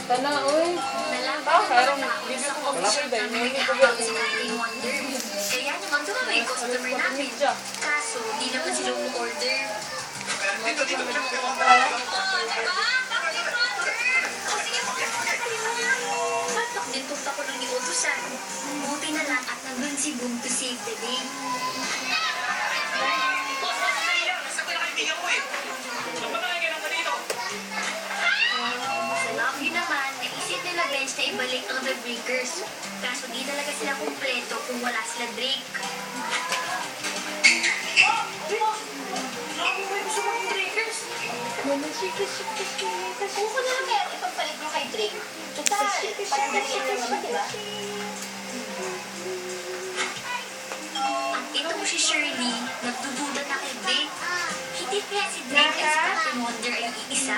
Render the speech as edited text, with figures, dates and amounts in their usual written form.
Tana, uy. Nalaman ng mga tao sa coffee shop na may account si Stevie Wonder. Kaya naman dumami yung customer namin. Kaso, di naman sila order. Patok din tukta ko lang iutusan. Buti na lang at nandun si Boom to save the day. Sa lobby naman, naisip nila bench na ibalik ang The Breakers. Kaso di talaga sila kumpleto kung wala sila Drake. Kuko na lang kaya ipagpalit mo kay Drake. Total, panandalian mo naman, di ba? Ang ito mo si Shirley, nagdududa na kay Drake. Hindi kaya si Drake at si Captain Wonder ay iisa?